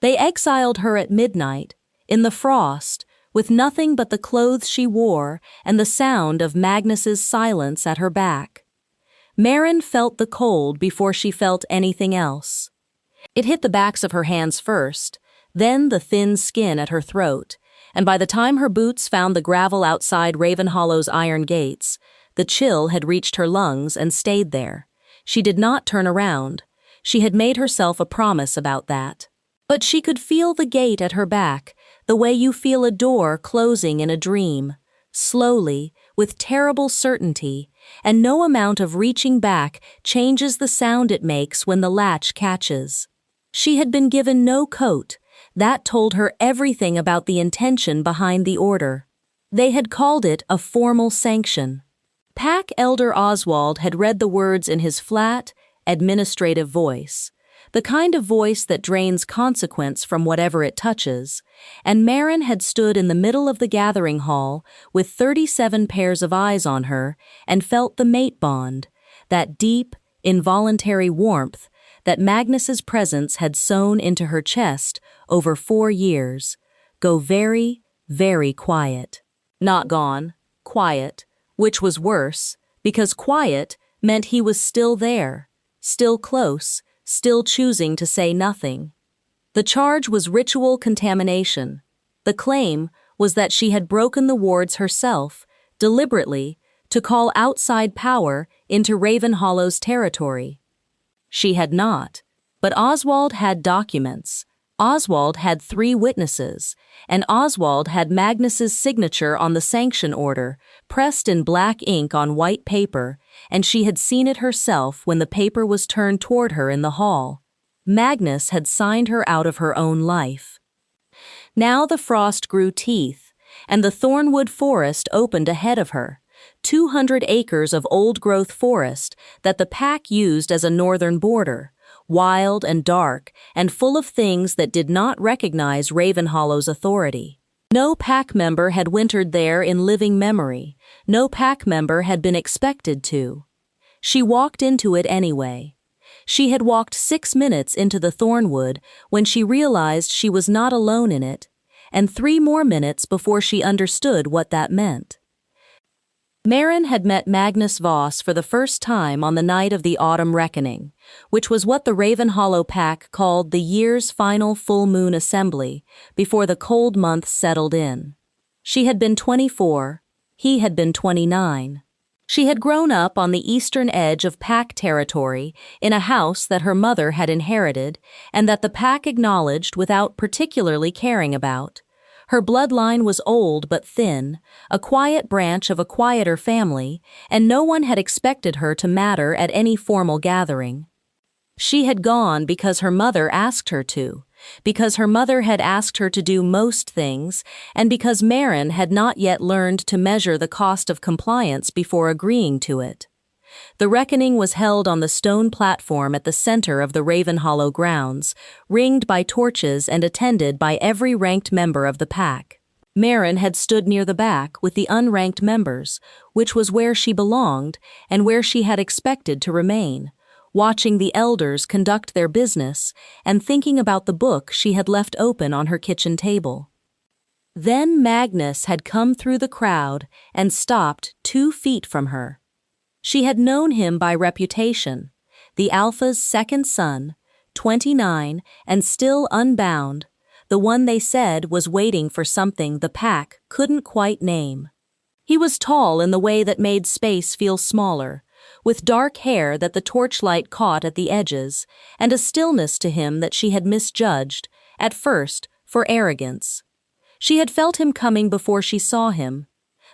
They exiled her at midnight, in the frost, with nothing but the clothes she wore and the sound of Magnus's silence at her back. Maren felt the cold before she felt anything else. It hit the backs of her hands first, then the thin skin at her throat, and by the time her boots found the gravel outside Ravenhollow's iron gates, the chill had reached her lungs and stayed there. She did not turn around. She had made herself a promise about that. But she could feel the gate at her back, the way you feel a door closing in a dream, slowly, with terrible certainty, and no amount of reaching back changes the sound it makes when the latch catches. She had been given no coat. That told her everything about the intention behind the order. They had called it a formal sanction. Pack Elder Oswald had read the words in his flat, administrative voice, the kind of voice that drains consequence from whatever it touches, and Maren had stood in the middle of the gathering hall with 37 pairs of eyes on her and felt the mate bond, that deep, involuntary warmth that Magnus's presence had sewn into her chest over 4 years, go very, very quiet. Not gone, quiet, which was worse, because quiet meant he was still there, still close, still choosing to say nothing. The charge was ritual contamination. The claim was that she had broken the wards herself, deliberately, to call outside power into Ravenhollow's territory. She had not, but Oswald had documents. Oswald had 3 witnesses, and Oswald had Magnus's signature on the sanction order, pressed in black ink on white paper, and she had seen it herself when the paper was turned toward her in the hall. Magnus had signed her out of her own life. Now the frost grew teeth, and the thornwood forest opened ahead of her, 200 acres of old-growth forest that the pack used as a northern border, wild and dark and full of things that did not recognize Ravenhollow's authority. No pack member had wintered there in living memory. No pack member had been expected to. She walked into it anyway. She had walked 6 minutes into the thornwood when she realized she was not alone in it, and 3 more minutes before she understood what that meant. Maren had met Magnus Voss for the first time on the night of the autumn reckoning, which was what the Ravenhollow pack called the year's final full moon assembly before the cold months settled in. She had been 24, he had been 29. She had grown up on the eastern edge of pack territory in a house that her mother had inherited and that the pack acknowledged without particularly caring about. Her bloodline was old but thin, a quiet branch of a quieter family, and no one had expected her to matter at any formal gathering. She had gone because her mother asked her to, because her mother had asked her to do most things, and because Maren had not yet learned to measure the cost of compliance before agreeing to it. The reckoning was held on the stone platform at the center of the Ravenhollow grounds, ringed by torches and attended by every ranked member of the pack. Maren had stood near the back with the unranked members, which was where she belonged and where she had expected to remain, watching the elders conduct their business and thinking about the book she had left open on her kitchen table. Then Magnus had come through the crowd and stopped 2 feet from her. She had known him by reputation, the Alpha's second son, 29 and still unbound, the one they said was waiting for something the pack couldn't quite name. He was tall in the way that made space feel smaller, with dark hair that the torchlight caught at the edges, and a stillness to him that she had misjudged, at first, for arrogance. She had felt him coming before she saw him.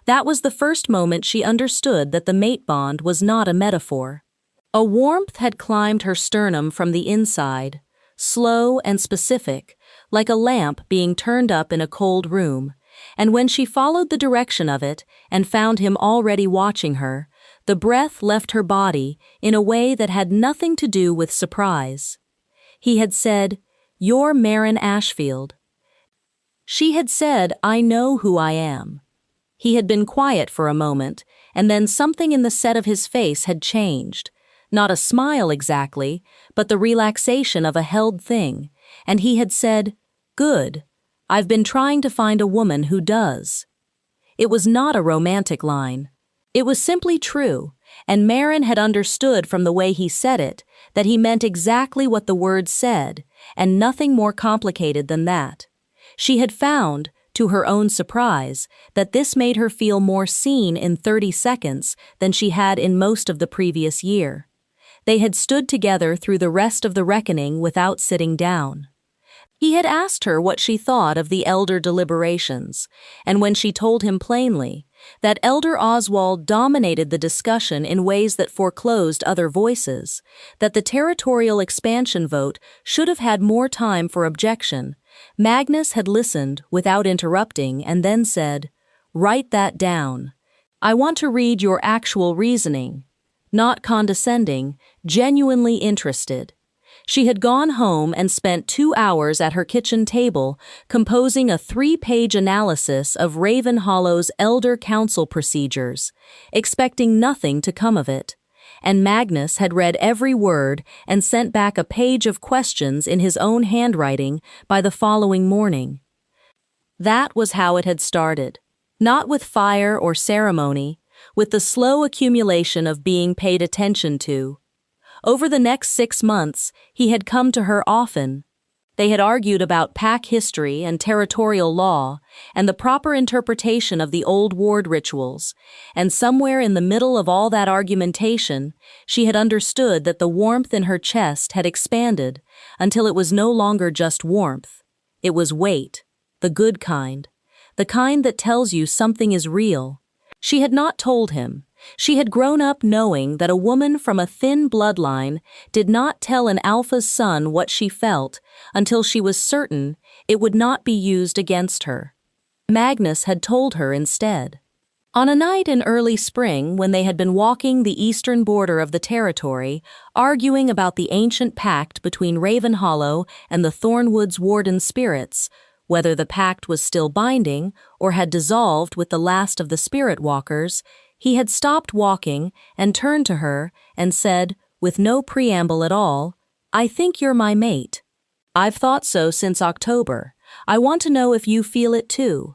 That was the first moment she understood that the mate bond was not a metaphor. A warmth had climbed her sternum from the inside, slow and specific, like a lamp being turned up in a cold room, and when she followed the direction of it and found him already watching her, the breath left her body in a way that had nothing to do with surprise. He had said, "You're Maren Ashfield." She had said, "I know who I am." He had been quiet for a moment, and then something in the set of his face had changed. Not a smile exactly, but the relaxation of a held thing, and he had said, "Good. I've been trying to find a woman who does." It was not a romantic line. It was simply true, and Marin had understood from the way he said it that he meant exactly what the words said, and nothing more complicated than that. She had found, to her own surprise, that this made her feel more seen in 30 seconds than she had in most of the previous year. They had stood together through the rest of the reckoning without sitting down. He had asked her what she thought of the elder deliberations, and when she told him plainly that Elder Oswald dominated the discussion in ways that foreclosed other voices, that the territorial expansion vote should have had more time for objection, Magnus had listened without interrupting and then said, "Write that down. I want to read your actual reasoning." Not condescending, genuinely interested. She had gone home and spent 2 hours at her kitchen table composing a 3-page analysis of Ravenhollow's elder council procedures, expecting nothing to come of it. And Magnus had read every word and sent back a page of questions in his own handwriting by the following morning. That was how it had started. Not with fire or ceremony, with the slow accumulation of being paid attention to. Over the next 6 months, he had come to her often. They had argued about pack history and territorial law and the proper interpretation of the old ward rituals, and somewhere in the middle of all that argumentation, she had understood that the warmth in her chest had expanded until it was no longer just warmth. It was weight, the good kind, the kind that tells you something is real. She had not told him. She had grown up knowing that a woman from a thin bloodline did not tell an alpha's son what she felt until she was certain it would not be used against her. Magnus had told her instead. On a night in early spring when they had been walking the eastern border of the territory, arguing about the ancient pact between Ravenhollow and the Thornwood's warden spirits, whether the pact was still binding or had dissolved with the last of the spirit walkers, he had stopped walking and turned to her and said, with no preamble at all, "I think you're my mate. I've thought so since October. I want to know if you feel it too."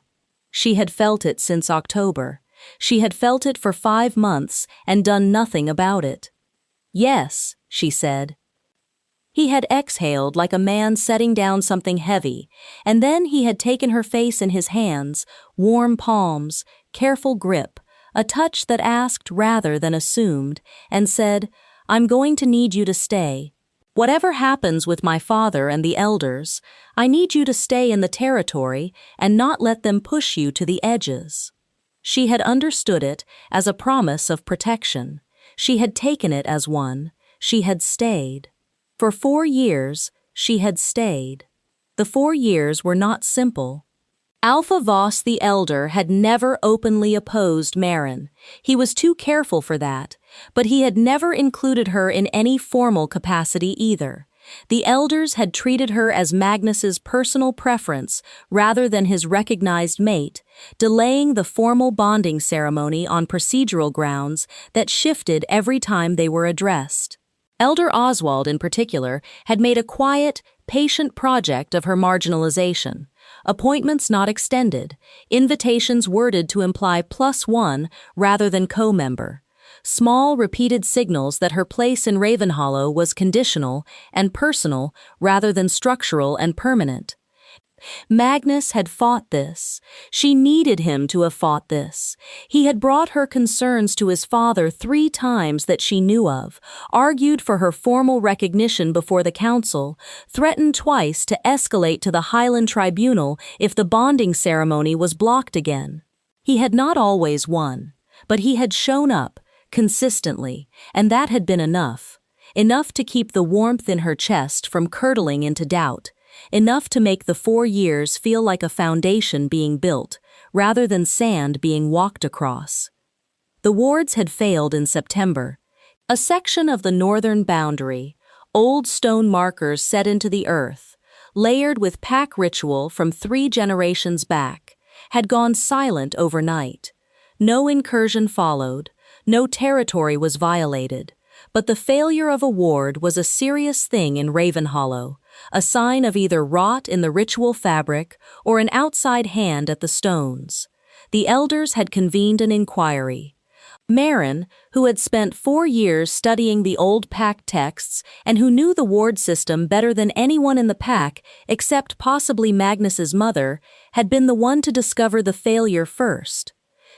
She had felt it since October. She had felt it for 5 months and done nothing about it. "Yes," she said. He had exhaled like a man setting down something heavy, and then he had taken her face in his hands, warm palms, careful grip, a touch that asked rather than assumed, and said, "I'm going to need you to stay. Whatever happens with my father and the elders, I need you to stay in the territory and not let them push you to the edges." She had understood it as a promise of protection. She had taken it as one. She had stayed. For 4 years, she had stayed. The 4 years were not simple. Alpha Voss the Elder had never openly opposed Marin. He was too careful for that, but he had never included her in any formal capacity either. The elders had treated her as Magnus's personal preference rather than his recognized mate, delaying the formal bonding ceremony on procedural grounds that shifted every time they were addressed. Elder Oswald, in particular, had made a quiet, patient project of her marginalization. Appointments not extended, invitations worded to imply +1 rather than co-member. Small, repeated signals that her place in Ravenhollow was conditional and personal rather than structural and permanent. Magnus had fought this. She needed him to have fought this. He had brought her concerns to his father 3 times that she knew of, argued for her formal recognition before the council, threatened twice to escalate to the Highland Tribunal if the bonding ceremony was blocked again. He had not always won, but he had shown up, consistently, and that had been enough. Enough to keep the warmth in her chest from curdling into doubt. Enough to make the 4 years feel like a foundation being built, rather than sand being walked across. The wards had failed in September. A section of the northern boundary, old stone markers set into the earth, layered with pack ritual from 3 generations back, had gone silent overnight. No incursion followed, no territory was violated, but the failure of a ward was a serious thing in Ravenhollow, a sign of either rot in the ritual fabric or an outside hand at the stones. The elders had convened an inquiry. Marin, who had spent 4 years studying the old pack texts and who knew the ward system better than anyone in the pack except possibly Magnus's mother, had been the one to discover the failure first.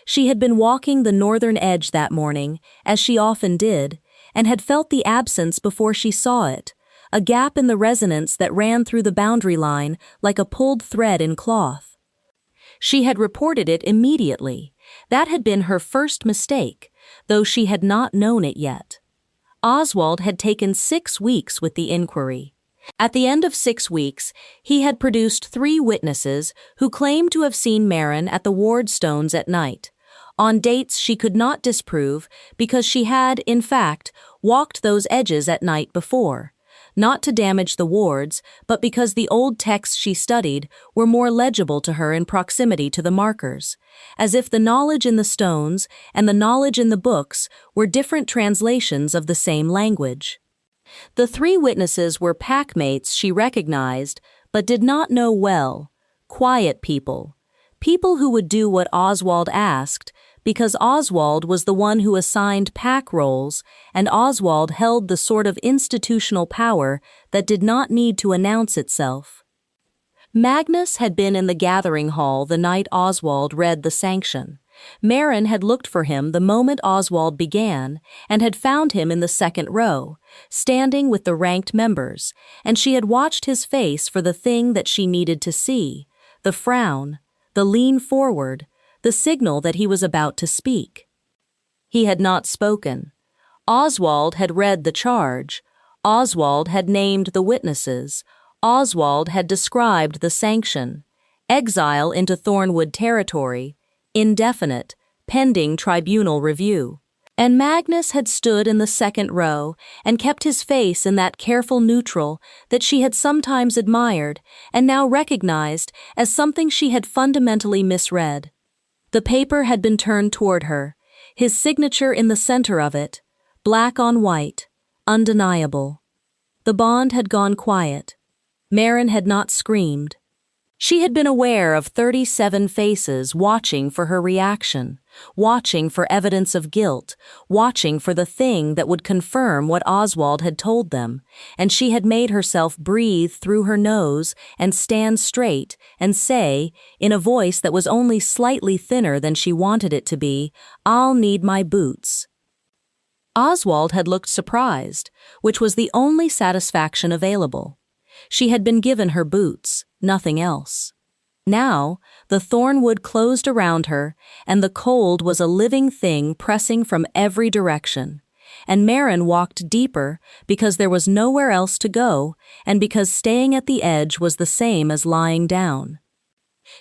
She had been walking the northern edge that morning, as she often did, and had felt the absence before she saw it, a gap in the resonance that ran through the boundary line like a pulled thread in cloth. She had reported it immediately. That had been her first mistake, though she had not known it yet. Oswald had taken 6 weeks with the inquiry. At the end of 6 weeks, he had produced 3 witnesses who claimed to have seen Marin at the ward stones at night, on dates she could not disprove because she had, in fact, walked those edges at night before, not to damage the wards, but because the old texts she studied were more legible to her in proximity to the markers, as if the knowledge in the stones and the knowledge in the books were different translations of the same language. The 3 witnesses were packmates she recognized, but did not know well, quiet people who would do what Oswald asked, because Oswald was the one who assigned pack roles, and Oswald held the sort of institutional power that did not need to announce itself. Magnus had been in the gathering hall the night Oswald read the sanction. Marin had looked for him the moment Oswald began, and had found him in the 2nd row, standing with the ranked members, and she had watched his face for the thing that she needed to see, the frown, the lean forward, the signal that he was about to speak. He had not spoken. Oswald had read the charge. Oswald had named the witnesses. Oswald had described the sanction. Exile into Thornwood territory, indefinite, pending tribunal review. And Magnus had stood in the 2nd row and kept his face in that careful neutral that she had sometimes admired and now recognized as something she had fundamentally misread. The paper had been turned toward her, his signature in the center of it, black on white, undeniable. The bond had gone quiet. Marin had not screamed. She had been aware of 37 faces watching for her reaction, watching for evidence of guilt, watching for the thing that would confirm what Oswald had told them, and she had made herself breathe through her nose and stand straight and say, in a voice that was only slightly thinner than she wanted it to be, "I'll need my boots." Oswald had looked surprised, which was the only satisfaction available. She had been given her boots, nothing else. Now, the thornwood closed around her, and the cold was a living thing pressing from every direction. And Marin walked deeper because there was nowhere else to go, and because staying at the edge was the same as lying down.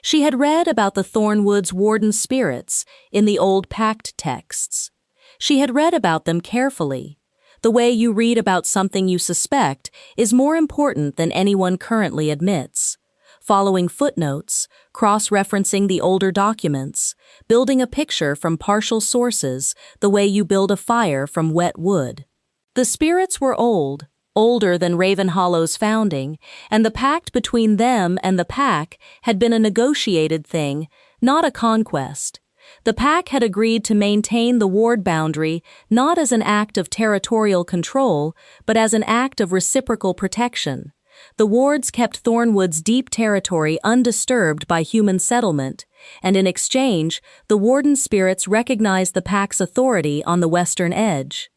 She had read about the Thornwood's warden spirits in the old pact texts. She had read about them carefully. The way you read about something you suspect is more important than anyone currently admits. Following footnotes, cross-referencing the older documents, building a picture from partial sources, the way you build a fire from wet wood. The spirits were old, older than Ravenhollow's founding, and the pact between them and the pack had been a negotiated thing, not a conquest. The pack had agreed to maintain the ward boundary not as an act of territorial control, but as an act of reciprocal protection. The wards kept Thornwood's deep territory undisturbed by human settlement, and in exchange, the warden spirits recognized the pack's authority on the western edge.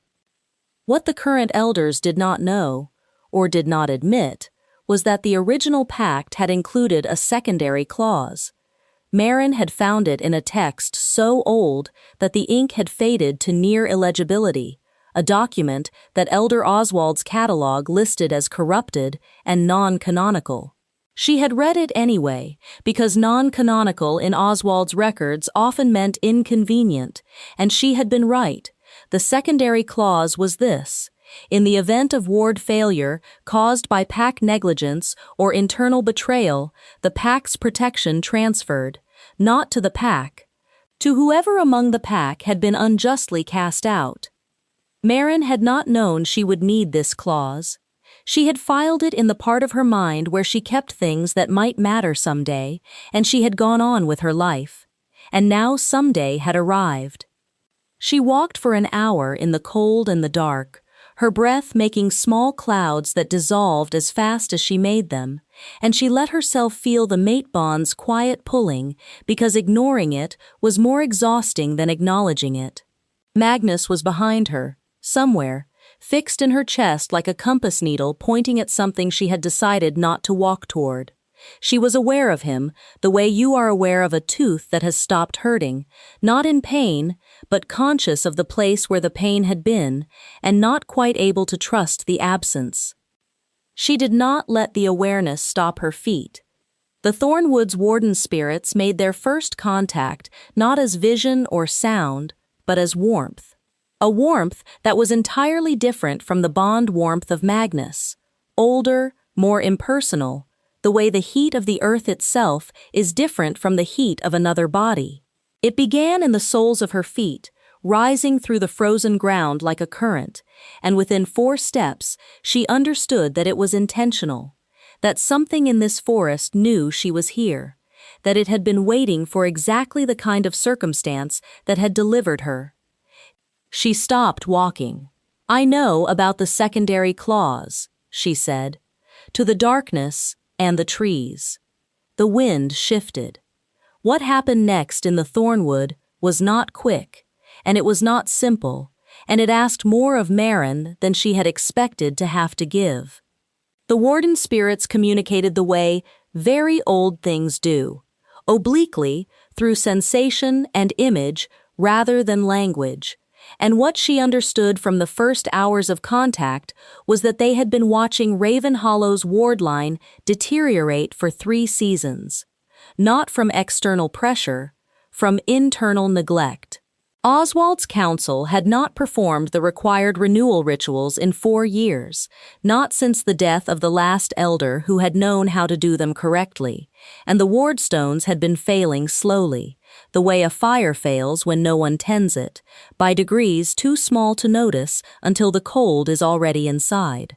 What the current elders did not know, or did not admit, was that the original pact had included a secondary clause. Marin had found it in a text so old that the ink had faded to near illegibility, a document that Elder Oswald's catalog listed as corrupted and non-canonical. She had read it anyway, because non-canonical in Oswald's records often meant inconvenient, and she had been right. The secondary clause was this: in the event of ward failure caused by pack negligence or internal betrayal, the pack's protection transferred, not to the pack, to whoever among the pack had been unjustly cast out. Marin had not known she would need this clause. She had filed it in the part of her mind where she kept things that might matter someday, and she had gone on with her life. And now someday had arrived. She walked for an hour in the cold and the dark, her breath making small clouds that dissolved as fast as she made them, and she let herself feel the mate bond's quiet pulling, because ignoring it was more exhausting than acknowledging it. Magnus was behind her, somewhere, fixed in her chest like a compass needle pointing at something she had decided not to walk toward. She was aware of him, the way you are aware of a tooth that has stopped hurting, not in pain, but conscious of the place where the pain had been, and not quite able to trust the absence. She did not let the awareness stop her feet. The Thornwood's warden spirits made their first contact not as vision or sound, but as warmth. A warmth that was entirely different from the bond warmth of Magnus. Older, more impersonal, the way the heat of the earth itself is different from the heat of another body. It began in the soles of her feet, rising through the frozen ground like a current, and within 4 steps, she understood that it was intentional, that something in this forest knew she was here, that it had been waiting for exactly the kind of circumstance that had delivered her. She stopped walking. "I know about the secondary clause," she said, "to the darkness and the trees." The wind shifted. What happened next in the Thornwood was not quick, and it was not simple, and it asked more of Maren than she had expected to have to give. The warden spirits communicated the way very old things do, obliquely, through sensation and image rather than language, and what she understood from the first hours of contact was that they had been watching Ravenhollow's ward line deteriorate for 3 seasons. Not from external pressure, from internal neglect. Oswald's council had not performed the required renewal rituals in 4 years, not since the death of the last elder who had known how to do them correctly, and the wardstones had been failing slowly, the way a fire fails when no one tends it, by degrees too small to notice until the cold is already inside.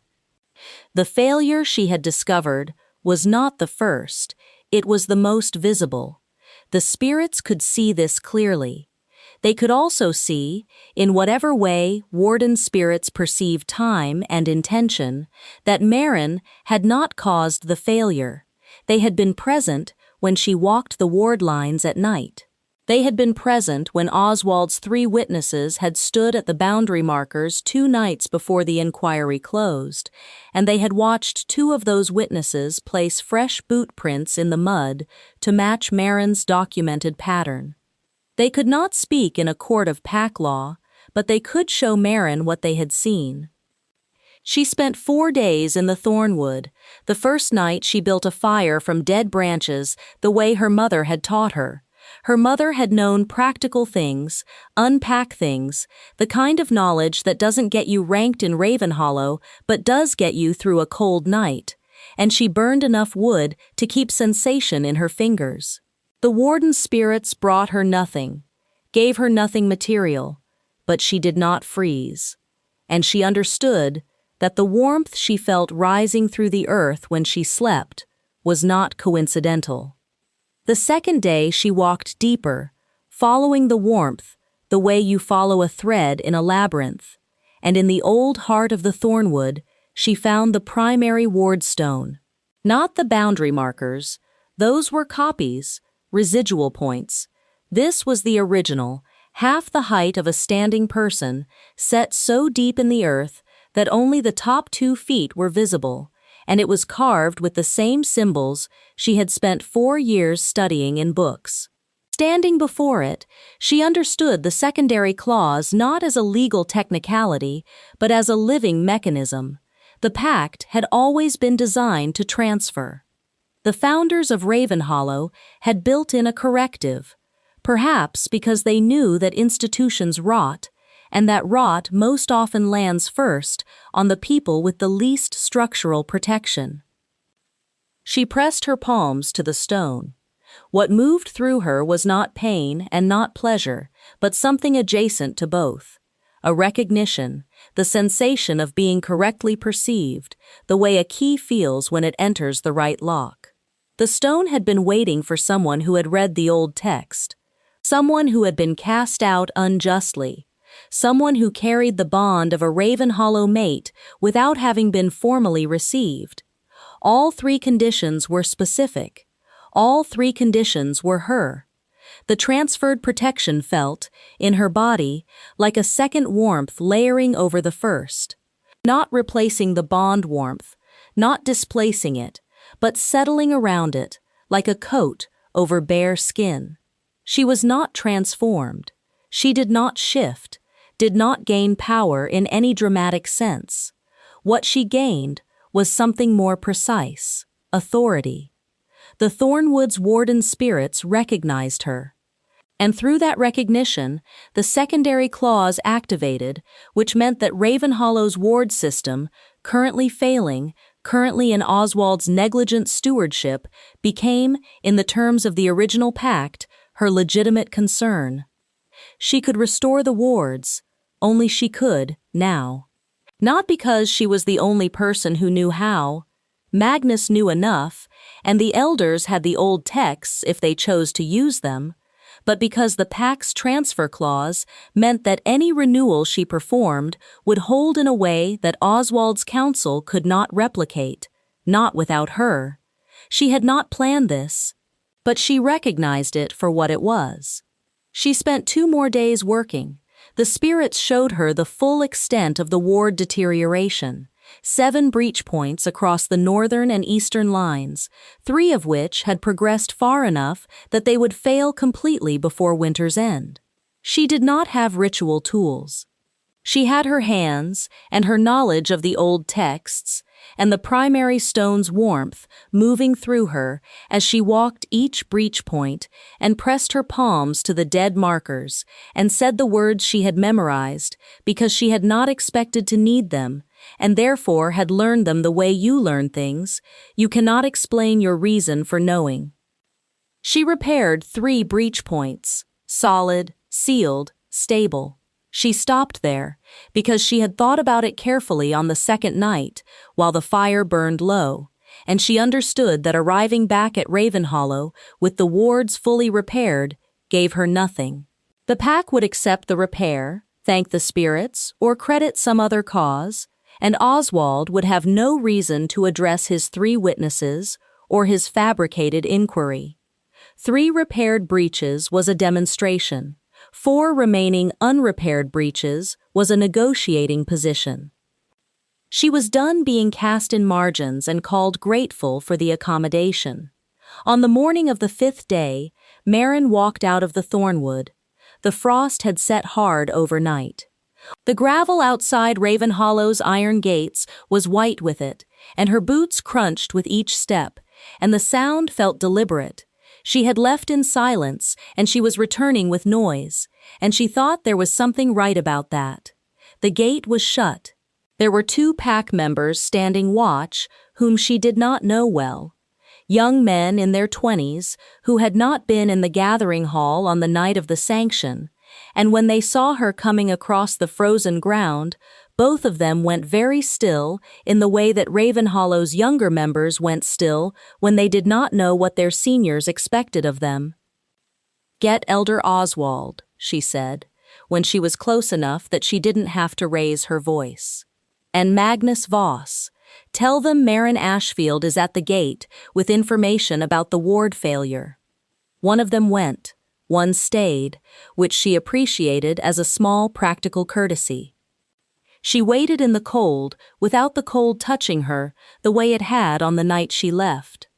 The failure she had discovered was not the first, it was the most visible. The spirits could see this clearly. They could also see, in whatever way warden spirits perceive time and intention, that Maren had not caused the failure. They had been present when she walked the ward lines at night. They had been present when Oswald's 3 witnesses had stood at the boundary markers 2 nights before the inquiry closed, and they had watched 2 of those witnesses place fresh boot prints in the mud to match Maren's documented pattern. They could not speak in a court of pack law, but they could show Maren what they had seen. She spent 4 days in the Thornwood. The first night she built a fire from dead branches the way her mother had taught her. Her mother had known practical things, unpack things, the kind of knowledge that doesn't get you ranked in Ravenhollow but does get you through a cold night, and she burned enough wood to keep sensation in her fingers. The warden spirits brought her nothing, gave her nothing material, but she did not freeze, and she understood that the warmth she felt rising through the earth when she slept was not coincidental. The second day she walked deeper, following the warmth, the way you follow a thread in a labyrinth, and in the old heart of the Thornwood she found the primary wardstone. Not the boundary markers, those were copies, residual points. This was the original, half the height of a standing person, set so deep in the earth that only the top 2 feet were visible, and it was carved with the same symbols she had spent 4 years studying in books. Standing before it, she understood the secondary clause not as a legal technicality, but as a living mechanism. The pact had always been designed to transfer. The founders of Ravenhollow had built in a corrective, perhaps because they knew that institutions rot, and that rot most often lands first on the people with the least structural protection. She pressed her palms to the stone. What moved through her was not pain and not pleasure, but something adjacent to both. A recognition, the sensation of being correctly perceived, the way a key feels when it enters the right lock. The stone had been waiting for someone who had read the old text, someone who had been cast out unjustly, someone who carried the bond of a Ravenhollow mate without having been formally received. All three conditions were specific. All three conditions were her. The transferred protection felt, in her body, like a second warmth layering over the first. Not replacing the bond warmth, not displacing it, but settling around it, like a coat over bare skin. She was not transformed. She did not shift, did not gain power in any dramatic sense. What she gained was something more precise: authority. The Thornwood's warden spirits recognized her. And through that recognition, the secondary clause activated, which meant that Ravenhollow's ward system, currently failing, currently in Oswald's negligent stewardship, became, in the terms of the original pact, her legitimate concern. She could restore the wards, only she could, now. Not because she was the only person who knew how. Magnus knew enough, and the elders had the old texts if they chose to use them, but because the pact's transfer clause meant that any renewal she performed would hold in a way that Oswald's council could not replicate, not without her. She had not planned this, but she recognized it for what it was. She spent 2 more days working. The spirits showed her the full extent of the ward deterioration. 7 breach points across the northern and eastern lines, 3 of which had progressed far enough that they would fail completely before winter's end. She did not have ritual tools. She had her hands and her knowledge of the old texts, and the primary stone's warmth moving through her as she walked each breach point and pressed her palms to the dead markers and said the words she had memorized because she had not expected to need them, and therefore had learned them the way you learn things. You cannot explain your reason for knowing. She repaired 3 breach points, solid, sealed, stable. She stopped there, because she had thought about it carefully on the second night, while the fire burned low, and she understood that arriving back at Ravenhollow, with the wards fully repaired, gave her nothing. The pack would accept the repair, thank the spirits, or credit some other cause, and Oswald would have no reason to address his 3 witnesses or his fabricated inquiry. 3 repaired breaches was a demonstration. 4 remaining unrepaired breaches was a negotiating position. She was done being cast in margins and called grateful for the accommodation. On the morning of the 5th day, Marin walked out of the Thornwood. The frost had set hard overnight. The gravel outside Ravenhollow's iron gates was white with it, and her boots crunched with each step, and the sound felt deliberate. She had left in silence, and she was returning with noise, and she thought there was something right about that. The gate was shut. There were 2 pack members standing watch, whom she did not know well. Young men in their 20s, who had not been in the gathering hall on the night of the sanction, and when they saw her coming across the frozen ground, both of them went very still in the way that Ravenhollow's younger members went still when they did not know what their seniors expected of them. "Get Elder Oswald," she said, when she was close enough that she didn't have to raise her voice. "And Magnus Voss. Tell them Marin Ashfield is at the gate with information about the ward failure." One of them went. One stayed, which she appreciated as a small practical courtesy. She waited in the cold, without the cold touching her, the way it had on the night she left.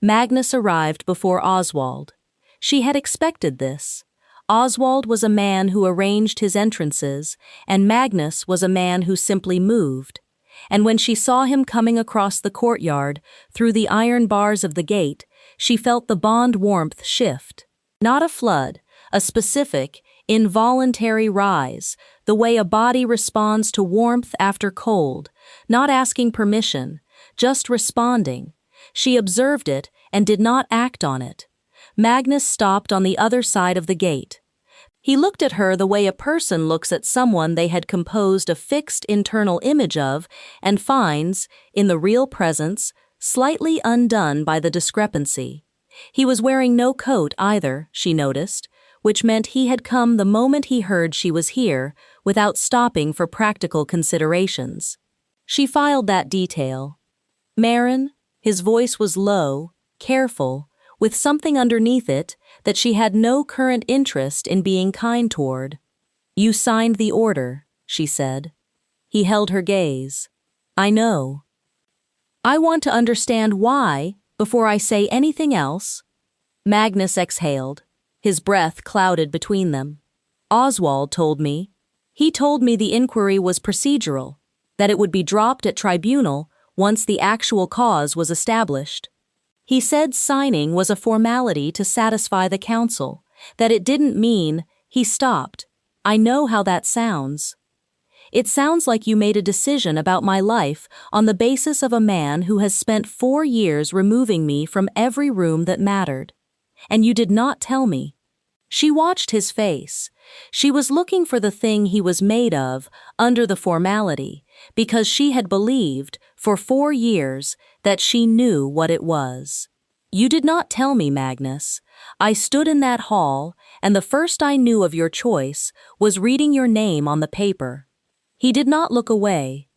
Magnus arrived before Oswald. She had expected this. Oswald was a man who arranged his entrances, and Magnus was a man who simply moved. And when she saw him coming across the courtyard, through the iron bars of the gate, she felt the bond warmth shift. Not a flood, a specific, involuntary rise, the way a body responds to warmth after cold, not asking permission, just responding. She observed it and did not act on it. Magnus stopped on the other side of the gate. He looked at her the way a person looks at someone they had composed a fixed internal image of and finds, in the real presence, slightly undone by the discrepancy. He was wearing no coat either, she noticed, which meant he had come the moment he heard she was here, without stopping for practical considerations. She filed that detail. Marin, his voice was low, careful, with something underneath it that she had no current interest in being kind toward. You signed the order, she said. He held her gaze. I know. I want to understand why, before I say anything else. Magnus exhaled. His breath clouded between them. Oswald told me. He told me the inquiry was procedural, that it would be dropped at tribunal once the actual cause was established. He said signing was a formality to satisfy the council, that it didn't mean, he stopped. I know how that sounds. It sounds like you made a decision about my life on the basis of a man who has spent 4 years removing me from every room that mattered. And you did not tell me. She watched his face. She was looking for the thing he was made of under the formality, because she had believed, for 4 years, that she knew what it was. You did not tell me, Magnus. I stood in that hall, and the first I knew of your choice was reading your name on the paper. He did not look away.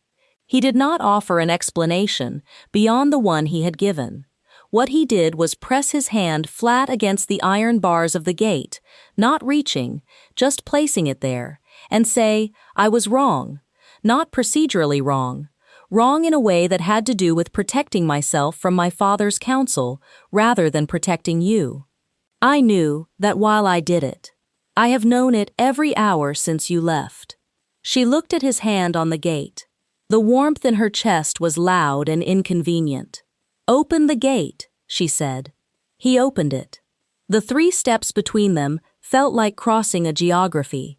He did not offer an explanation beyond the one he had given. What he did was press his hand flat against the iron bars of the gate, not reaching, just placing it there, and say, I was wrong. Not procedurally wrong. Wrong in a way that had to do with protecting myself from my father's counsel, rather than protecting you. I knew that while I did it. I have known it every hour since you left. She looked at his hand on the gate. The warmth in her chest was loud and inconvenient. Open the gate, she said. He opened it. The 3 steps between them felt like crossing a geography.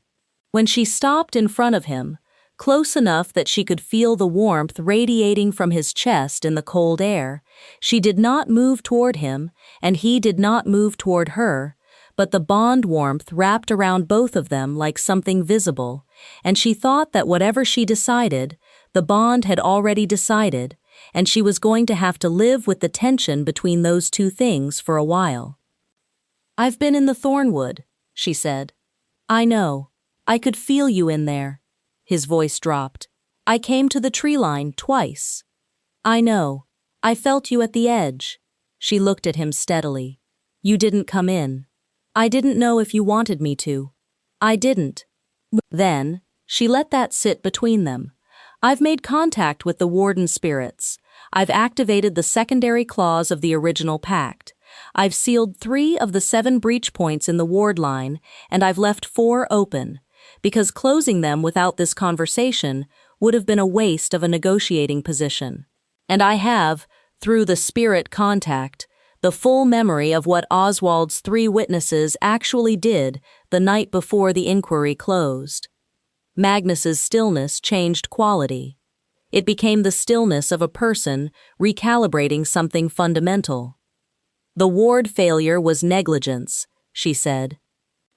When she stopped in front of him, close enough that she could feel the warmth radiating from his chest in the cold air, she did not move toward him, and he did not move toward her, but the bond warmth wrapped around both of them like something visible, and she thought that whatever she decided, the bond had already decided, and she was going to have to live with the tension between those 2 things for a while. I've been in the Thornwood, she said. I know. I could feel you in there. His voice dropped. I came to the tree line twice. I know. I felt you at the edge. She looked at him steadily. You didn't come in. I didn't know if you wanted me to. I didn't. Then, she let that sit between them. I've made contact with the warden spirits. I've activated the secondary clause of the original pact. I've sealed 3 of the 7 breach points in the ward line, and I've left 4 open, because closing them without this conversation would have been a waste of a negotiating position. And I have, through the spirit contact, the full memory of what Oswald's 3 witnesses actually did the night before the inquiry closed. Magnus's stillness changed quality. It became the stillness of a person recalibrating something fundamental. The ward failure was negligence, she said.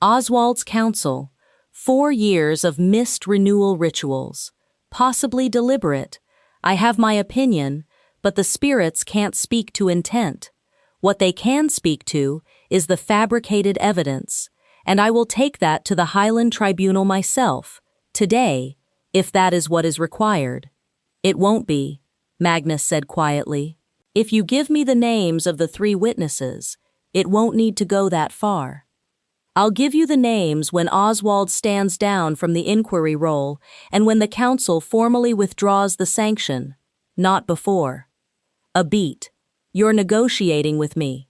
Oswald's counsel, 4 years of missed renewal rituals, possibly deliberate. I have my opinion, but the spirits can't speak to intent. What they can speak to is the fabricated evidence, and I will take that to the Highland Tribunal myself, today, if that is what is required. It won't be, Magnus said quietly. If you give me the names of the 3 witnesses, it won't need to go that far. I'll give you the names when Oswald stands down from the inquiry roll and when the council formally withdraws the sanction, not before. A beat. You're negotiating with me.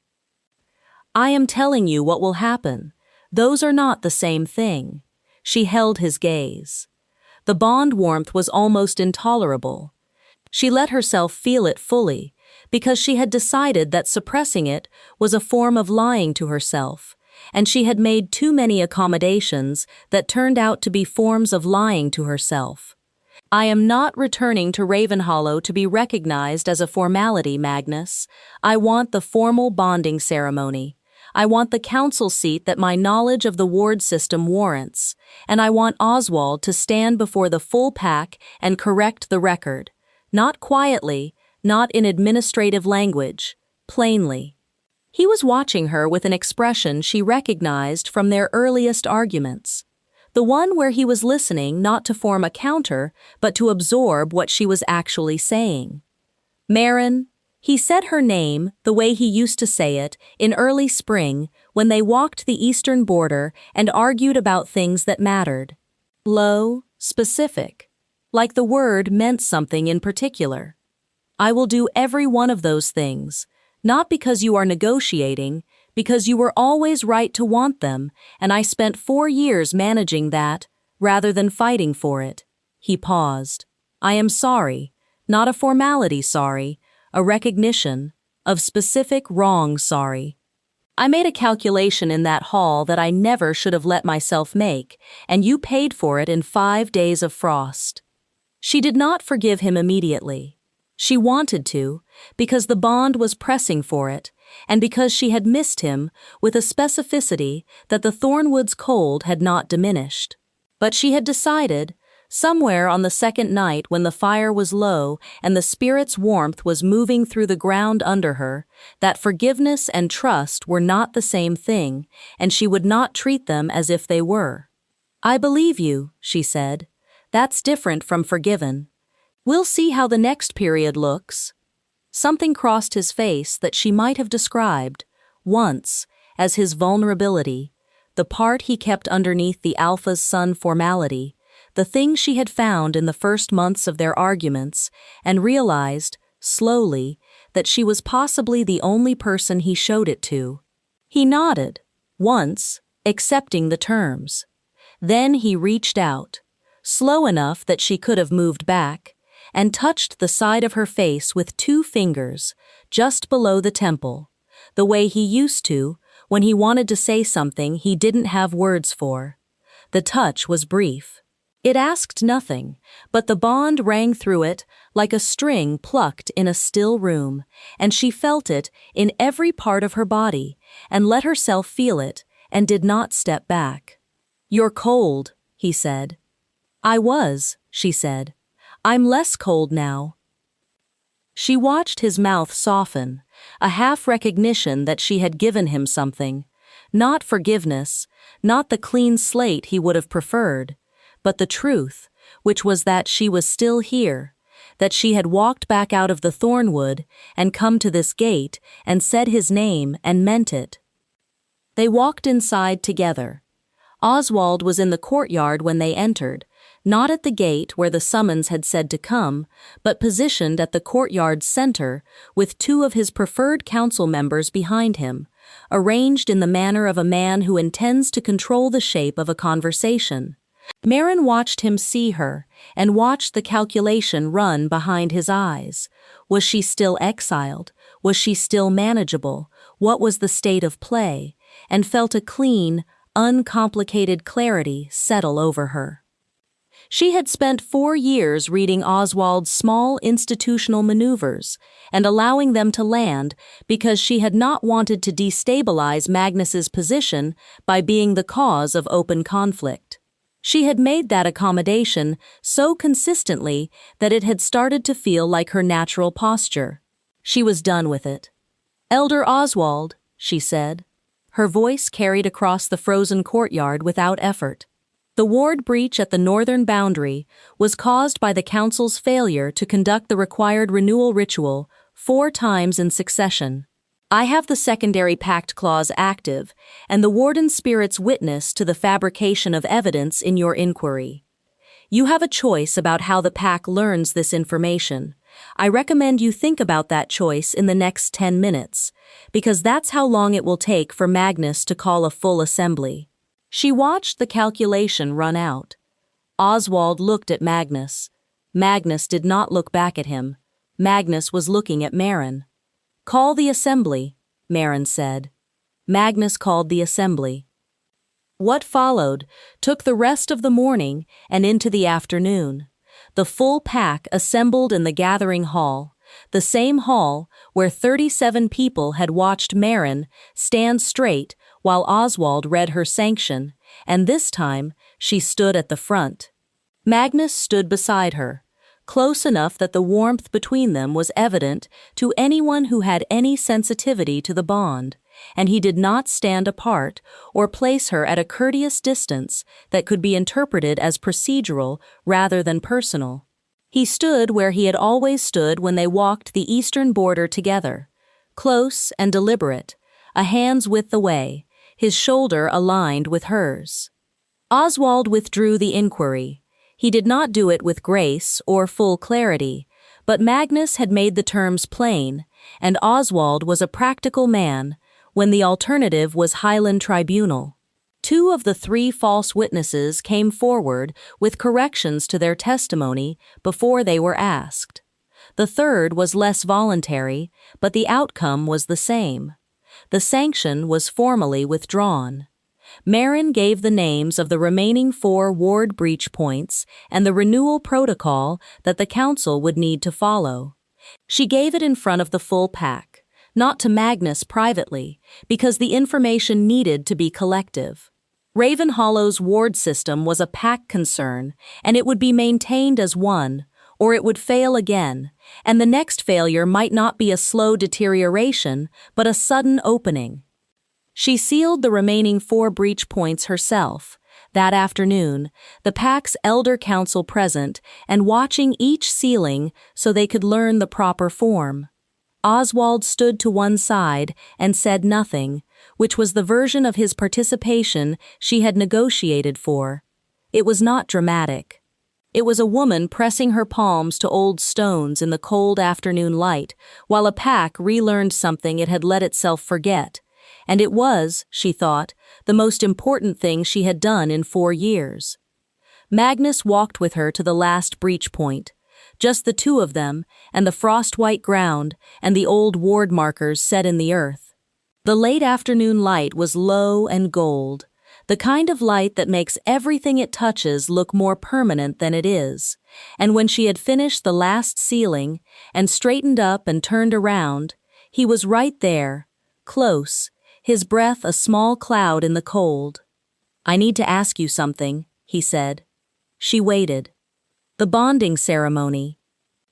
I am telling you what will happen. Those are not the same thing. She held his gaze. The bond warmth was almost intolerable. She let herself feel it fully, because she had decided that suppressing it was a form of lying to herself, and she had made too many accommodations that turned out to be forms of lying to herself. I am not returning to Ravenhollow to be recognized as a formality, Magnus. I want the formal bonding ceremony. I want the council seat that my knowledge of the ward system warrants, and I want Oswald to stand before the full pack and correct the record. Not quietly, not in administrative language, plainly. He was watching her with an expression she recognized from their earliest arguments. The one where he was listening not to form a counter, but to absorb what she was actually saying. Marin, he said her name the way he used to say it in early spring when they walked the eastern border and argued about things that mattered. Low, specific, like the word meant something in particular. I will do every one of those things, not because you are negotiating, because you were always right to want them, and I spent 4 years managing that, rather than fighting for it. He paused. I am sorry, not a formality sorry, a recognition of specific wrong sorry. I made a calculation in that hall that I never should have let myself make, and you paid for it in 5 days of frost. She did not forgive him immediately. She wanted to, because the bond was pressing for it, and because she had missed him with a specificity that the Thornwoods' cold had not diminished. But she had decided, somewhere on the second night when the fire was low and the spirit's warmth was moving through the ground under her, that forgiveness and trust were not the same thing, and she would not treat them as if they were. I believe you, she said. That's different from forgiven. We'll see how the next period looks. Something crossed his face that she might have described, once, as his vulnerability, the part he kept underneath the Alpha's son formality, the thing she had found in the first months of their arguments, and realized, slowly, that she was possibly the only person he showed it to. He nodded, once, accepting the terms. Then he reached out, slow enough that she could have moved back, and touched the side of her face with 2 fingers, just below the temple, the way he used to when he wanted to say something he didn't have words for. The touch was brief. It asked nothing, but the bond rang through it like a string plucked in a still room, and she felt it in every part of her body, and let herself feel it, and did not step back. You're cold, he said. I was, she said. I'm less cold now. She watched his mouth soften, a half-recognition that she had given him something. Not forgiveness, not the clean slate he would have preferred, but the truth, which was that she was still here, that she had walked back out of the thornwood and come to this gate and said his name and meant it. They walked inside together. Oswald was in the courtyard when they entered, not at the gate where the summons had said to come, but positioned at the courtyard's center with 2 of his preferred council members behind him, arranged in the manner of a man who intends to control the shape of a conversation. Marin watched him see her, and watched the calculation run behind his eyes. Was she still exiled? Was she still manageable? What was the state of play? And felt a clean, uncomplicated clarity settle over her. She had spent 4 years reading Oswald's small institutional maneuvers and allowing them to land because she had not wanted to destabilize Magnus's position by being the cause of open conflict. She had made that accommodation so consistently that it had started to feel like her natural posture. She was done with it. Elder Oswald, she said. Her voice carried across the frozen courtyard without effort. The ward breach at the northern boundary was caused by the council's failure to conduct the required renewal ritual 4 times in succession. I have the secondary pact clause active, and the warden spirit's witness to the fabrication of evidence in your inquiry. You have a choice about how the pack learns this information. I recommend you think about that choice in the next 10 minutes, because that's how long it will take for Magnus to call a full assembly. She watched the calculation run out. Oswald looked at Magnus. Magnus did not look back at him. Magnus was looking at Marin. Call the assembly, Marin said. Magnus called the assembly. What followed took the rest of the morning and into the afternoon. The full pack assembled in the gathering hall, the same hall where 37 people had watched Marin stand straight while Oswald read her sanction, and this time she stood at the front. Magnus stood beside her, close enough that the warmth between them was evident to anyone who had any sensitivity to the bond, and he did not stand apart or place her at a courteous distance that could be interpreted as procedural rather than personal. He stood where he had always stood when they walked the eastern border together, close and deliberate, a hand's width away, his shoulder aligned with hers. Oswald withdrew the inquiry. He did not do it with grace or full clarity, but Magnus had made the terms plain, and Oswald was a practical man when the alternative was Highland Tribunal. 2 of the 3 false witnesses came forward with corrections to their testimony before they were asked. The 3rd was less voluntary, but the outcome was the same. The sanction was formally withdrawn. Marin gave the names of the remaining 4 ward breach points and the renewal protocol that the council would need to follow. She gave it in front of the full pack, not to Magnus privately, because the information needed to be collective. Raven Hollow's ward system was a pack concern, and it would be maintained as one, or it would fail again, and the next failure might not be a slow deterioration, but a sudden opening. She sealed the remaining 4 breach points herself. That afternoon, the pack's elder council present and watching each sealing so they could learn the proper form. Oswald stood to one side and said nothing, which was the version of his participation she had negotiated for. It was not dramatic. It was a woman pressing her palms to old stones in the cold afternoon light, while a pack relearned something it had let itself forget. And it was, she thought, the most important thing she had done in 4 years. Magnus walked with her to the last breach point. Just the 2 of them, and the frost-white ground, and the old ward markers set in the earth. The late afternoon light was low and gold, the kind of light that makes everything it touches look more permanent than it is. And when she had finished the last sealing, and straightened up and turned around, he was right there, close, his breath a small cloud in the cold. "I need to ask you something," he said. She waited. The bonding ceremony.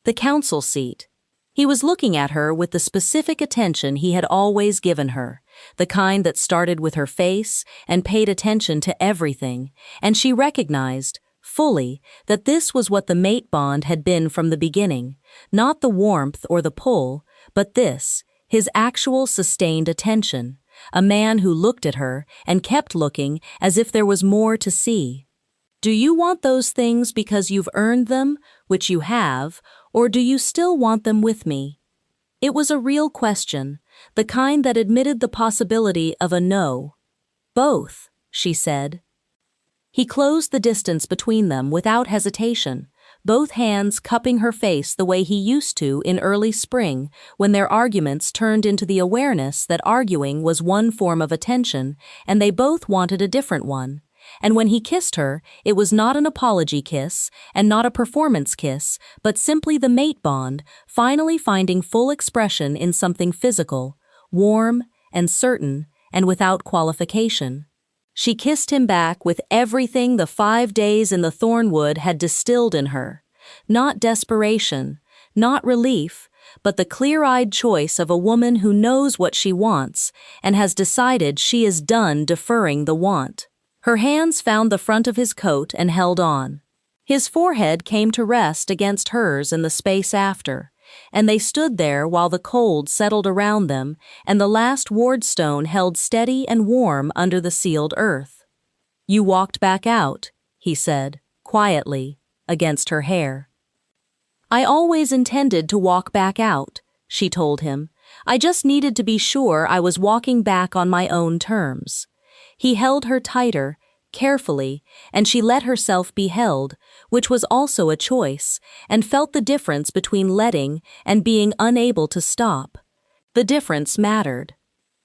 The council seat. He was looking at her with the specific attention he had always given her, the kind that started with her face and paid attention to everything, and she recognized, fully, that this was what the mate bond had been from the beginning, not the warmth or the pull, but this, his actual sustained attention, a man who looked at her and kept looking as if there was more to see. Do you want those things because you've earned them, which you have, or do you still want them with me? It was a real question, the kind that admitted the possibility of a no. Both, she said. He closed the distance between them without hesitation, both hands cupping her face the way he used to in early spring when their arguments turned into the awareness that arguing was one form of attention and they both wanted a different one. And when he kissed her, it was not an apology kiss and not a performance kiss, but simply the mate bond, finally finding full expression in something physical, warm and certain and without qualification. She kissed him back with everything the 5 days in the thornwood had distilled in her. Not desperation, not relief, but the clear-eyed choice of a woman who knows what she wants and has decided she is done deferring the want. Her hands found the front of his coat and held on. His forehead came to rest against hers in the space after, and they stood there while the cold settled around them and the last wardstone held steady and warm under the sealed earth. "You walked back out," he said, quietly, against her hair. "I always intended to walk back out," she told him. "I just needed to be sure I was walking back on my own terms." He held her tighter, carefully, and she let herself be held, which was also a choice, and felt the difference between letting and being unable to stop. The difference mattered.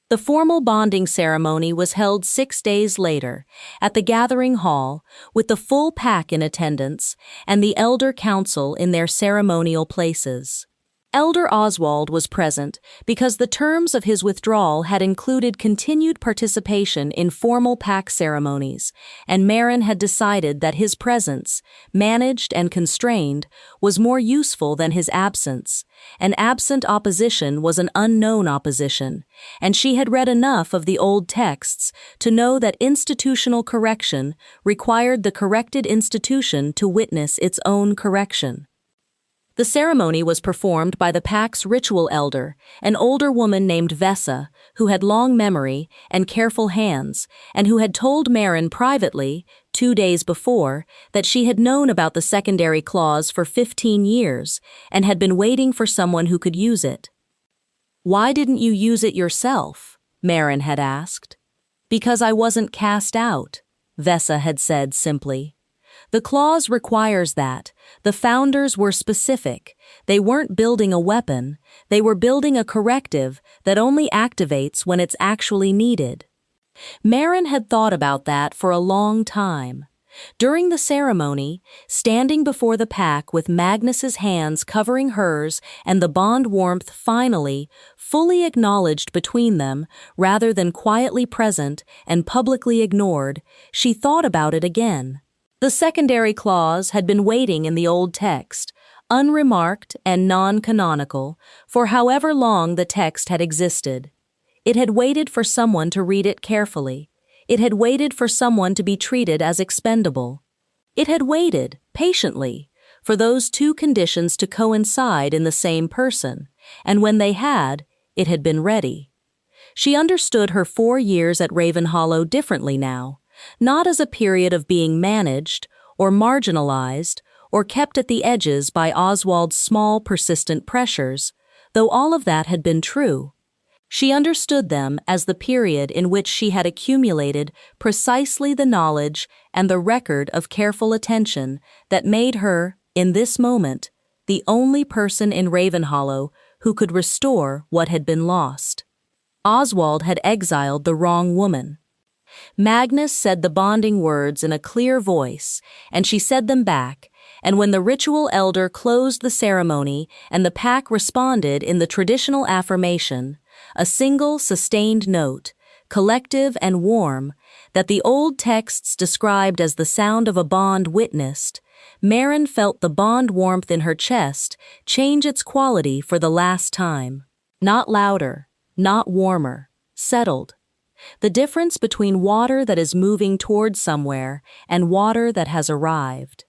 The formal bonding ceremony was held 6 days later, at the gathering hall, with the full pack in attendance and the elder council in their ceremonial places. Elder Oswald was present because the terms of his withdrawal had included continued participation in formal pack ceremonies, and Marin had decided that his presence, managed and constrained, was more useful than his absence. An absent opposition was an unknown opposition, and she had read enough of the old texts to know that institutional correction required the corrected institution to witness its own correction. The ceremony was performed by the pack's ritual elder, an older woman named Vesa, who had long memory and careful hands, and who had told Marin privately, 2 days before, that she had known about the secondary clause for 15 years and had been waiting for someone who could use it. "Why didn't you use it yourself?" Marin had asked. "Because I wasn't cast out," Vesa had said simply. The clause requires that. The founders were specific. They weren't building a weapon, they were building a corrective that only activates when it's actually needed. Marin had thought about that for a long time. During the ceremony, standing before the pack with Magnus's hands covering hers and the bond warmth finally, fully acknowledged between them, rather than quietly present and publicly ignored, she thought about it again. The secondary clause had been waiting in the old text, unremarked and non-canonical, for however long the text had existed. It had waited for someone to read it carefully. It had waited for someone to be treated as expendable. It had waited, patiently, for those two conditions to coincide in the same person, and when they had, it had been ready. She understood her 4 years at Ravenhollow differently now. Not as a period of being managed, or marginalized, or kept at the edges by Oswald's small, persistent pressures, though all of that had been true. She understood them as the period in which she had accumulated precisely the knowledge and the record of careful attention that made her, in this moment, the only person in Ravenhollow who could restore what had been lost. Oswald had exiled the wrong woman. Magnus said the bonding words in a clear voice, and she said them back, and when the ritual elder closed the ceremony and the pack responded in the traditional affirmation, a single sustained note, collective and warm, that the old texts described as the sound of a bond witnessed, Marin felt the bond warmth in her chest change its quality for the last time. Not louder, not warmer, settled. The difference between water that is moving toward somewhere and water that has arrived.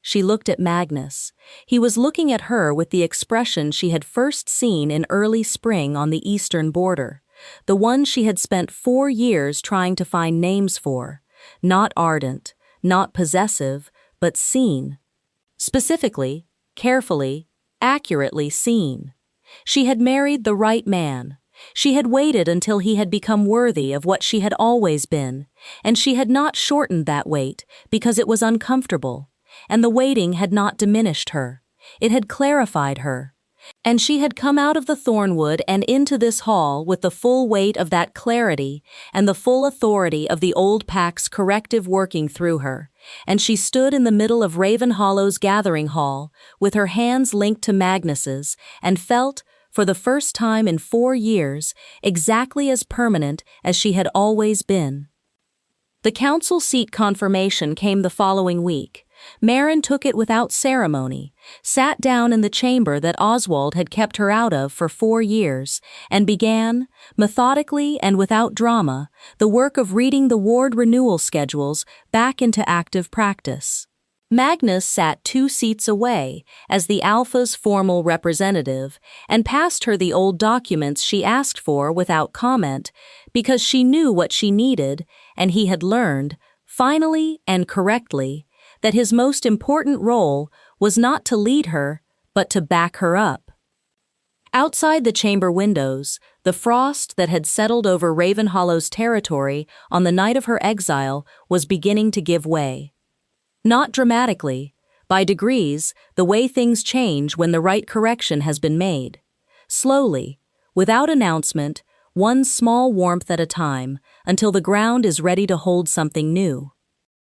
She looked at Magnus. He was looking at her with the expression she had first seen in early spring on the eastern border, the one she had spent 4 years trying to find names for, not ardent, not possessive, but seen. Specifically, carefully, accurately seen. She had married the right man. She had waited until he had become worthy of what she had always been, and she had not shortened that wait because it was uncomfortable, and the waiting had not diminished her. It had clarified her. And she had come out of the thornwood and into this hall with the full weight of that clarity and the full authority of the old pack's corrective working through her, and she stood in the middle of Ravenhollow's gathering hall with her hands linked to Magnus's and felt, for the first time in 4 years, exactly as permanent as she had always been. The council seat confirmation came the following week. Marin took it without ceremony, sat down in the chamber that Oswald had kept her out of for 4 years, and began, methodically and without drama, the work of reading the ward renewal schedules back into active practice. Magnus sat 2 seats away as the Alpha's formal representative and passed her the old documents she asked for without comment because she knew what she needed and he had learned, finally and correctly, that his most important role was not to lead her, but to back her up. Outside the chamber windows, the frost that had settled over Ravenhollow's territory on the night of her exile was beginning to give way. Not dramatically, by degrees, the way things change when the right correction has been made. Slowly, without announcement, one small warmth at a time, until the ground is ready to hold something new.